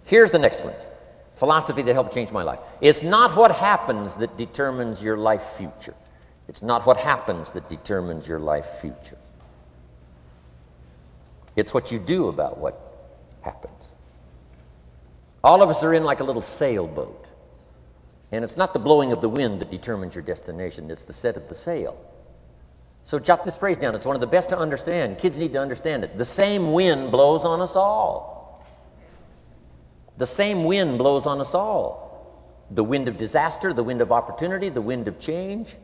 Here's the next one. Philosophy that helped change my life. It's not what happens that determines your life future. It's not what happens that determines your life future. It's what you do about what happens. All of us are in like a little sailboat. And it's not the blowing of the wind that determines your destination. It's the set of the sail. So jot this phrase down. It's one of the best to understand. Kids need to understand it. The same wind blows on us all. The same wind blows on us all. The wind of disaster, the wind of opportunity, the wind of change,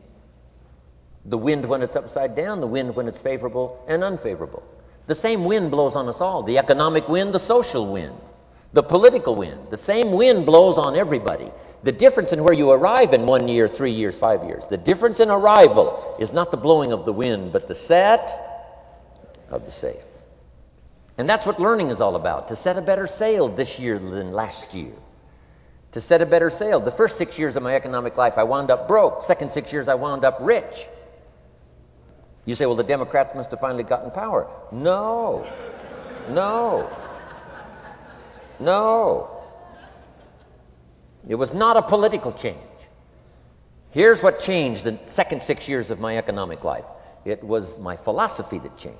the wind when it's upside down, the wind when it's favorable and unfavorable. The same wind blows on us all. The economic wind, the social wind, the political wind. The same wind blows on everybody. The difference in where you arrive in 1 year, 3 years, 5 years, the difference in arrival is not the blowing of the wind, but the set of the sail. And that's what learning is all about, to set a better sail this year than last year. To set a better sail. The first 6 years of my economic life, I wound up broke. Second 6 years, I wound up rich. You say, well, the Democrats must have finally gotten power. No. No. No. It was not a political change. Here's what changed the second 6 years of my economic life. It was my philosophy that changed.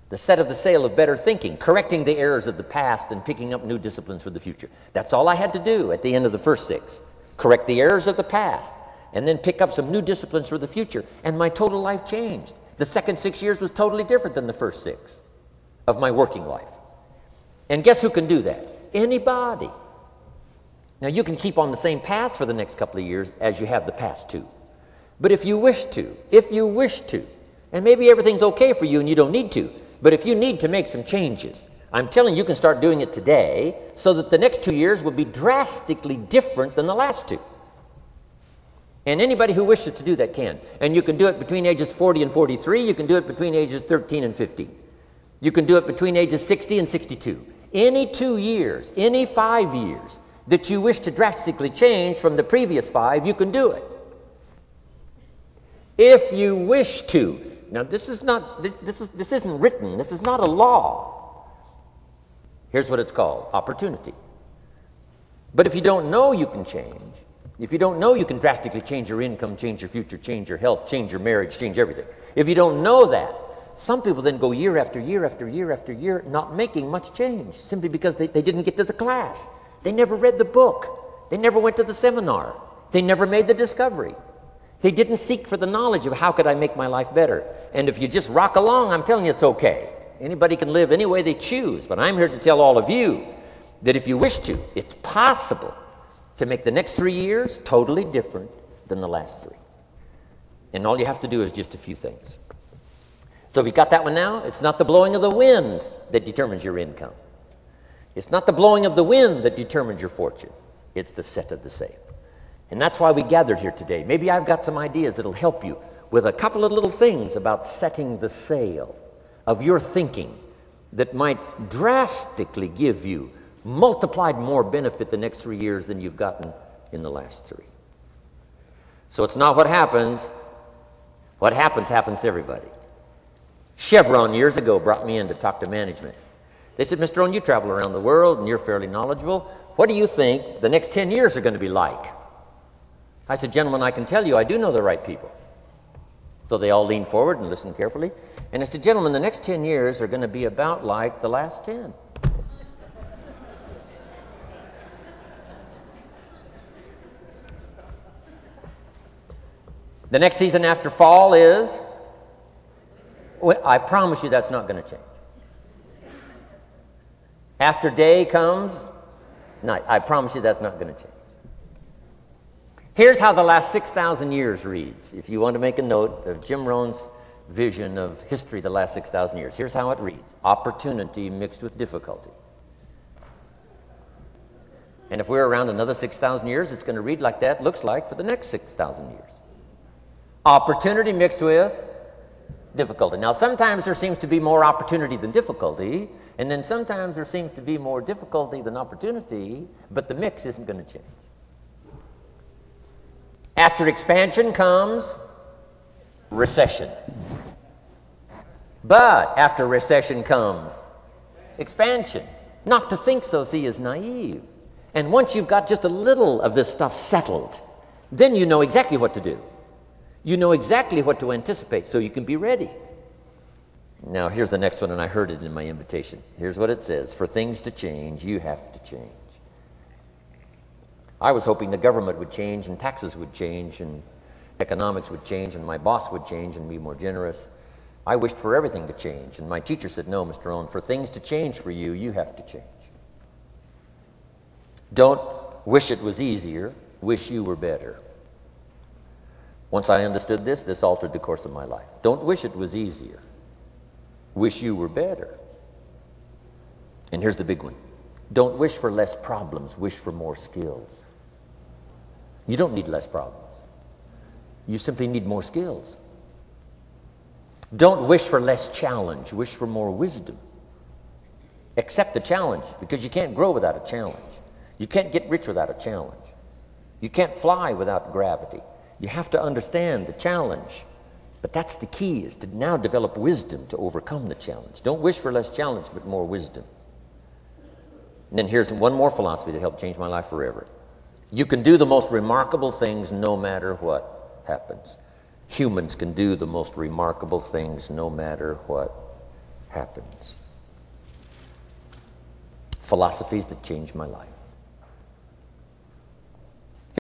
The set of the sail of better thinking, correcting the errors of the past and picking up new disciplines for the future. That's all I had to do at the end of the first 6. Correct the errors of the past and then pick up some new disciplines for the future. And my total life changed. The second 6 years was totally different than the first 6 of my working life. And guess who can do that? Anybody. Now you can keep on the same path for the next couple of years as you have the past 2. But if you wish to, and maybe everything's okay for you and you don't need to, but if you need to make some changes, I'm telling you, you can start doing it today so that the next 2 years will be drastically different than the last 2. And anybody who wishes to do that can. And you can do it between ages 40 and 43. You can do it between ages 13 and 15. You can do it between ages 60 and 62. Any 2 years, any 5 years that you wish to drastically change from the previous 5, you can do it. If you wish to. Now, this isn't written. This is not a law. Here's what it's called, opportunity. But if you don't know you can change, if you don't know you can drastically change your income, change your future, change your health, change your marriage, change everything, if you don't know that, some people then go year after year after year after year not making much change simply because they didn't get to the class. They never read the book. They never went to the seminar. They never made the discovery. They didn't seek for the knowledge of how could I make my life better. And if you just rock along, I'm telling you it's okay. Anybody can live any way they choose, but I'm here to tell all of you that if you wish to, it's possible to make the next 3 years totally different than the last 3. And all you have to do is just a few things. So if you got that one now, it's not the blowing of the wind that determines your income. It's not the blowing of the wind that determines your fortune. It's the set of the sail. And that's why we gathered here today. Maybe I've got some ideas that'll help you with a couple of little things about setting the sail of your thinking that might drastically give you multiplied more benefit the next 3 years than you've gotten in the last 3. So it's not what happens. What happens happens to everybody. Chevron years ago brought me in to talk to management. They said, Mr. Rohn, you travel around the world and you're fairly knowledgeable. What do you think the next 10 years are going to be like? I said, gentlemen, I can tell you I do know the right people. So they all leaned forward and listened carefully. And I said, gentlemen, the next 10 years are going to be about like the last 10. The next season after fall is, well, I promise you that's not going to change. After day comes night. I promise you that's not going to change. Here's how the last 6,000 years reads. If you want to make a note of Jim Rohn's vision of history the last 6,000 years, here's how it reads. Opportunity mixed with difficulty. And if we're around another 6,000 years, it's going to read like that looks like for the next 6,000 years. Opportunity mixed with difficulty. Now, sometimes there seems to be more opportunity than difficulty, and then sometimes there seems to be more difficulty than opportunity, but the mix isn't going to change. After expansion comes recession. But after recession comes expansion. Not to think so, see, is naive. And once you've got just a little of this stuff settled, then you know exactly what to do. You know exactly what to anticipate, so you can be ready. Now, here's the next one, and I heard it in my invitation. Here's what it says. For things to change, you have to change. I was hoping the government would change, and taxes would change, and economics would change, and my boss would change and be more generous. I wished for everything to change, and my teacher said, no, Mr. Rohn, for things to change for you, you have to change. Don't wish it was easier, wish you were better. Once I understood this, this altered the course of my life. Don't wish it was easier, wish you were better. And here's the big one. Don't wish for less problems, wish for more skills. You don't need less problems. You simply need more skills. Don't wish for less challenge, wish for more wisdom. Accept the challenge, because you can't grow without a challenge. You can't get rich without a challenge. You can't fly without gravity. You have to understand the challenge. But that's the key, is to now develop wisdom to overcome the challenge. Don't wish for less challenge, but more wisdom. And then here's one more philosophy that helped change my life forever. You can do the most remarkable things no matter what happens. Humans can do the most remarkable things no matter what happens. Philosophies that changed my life.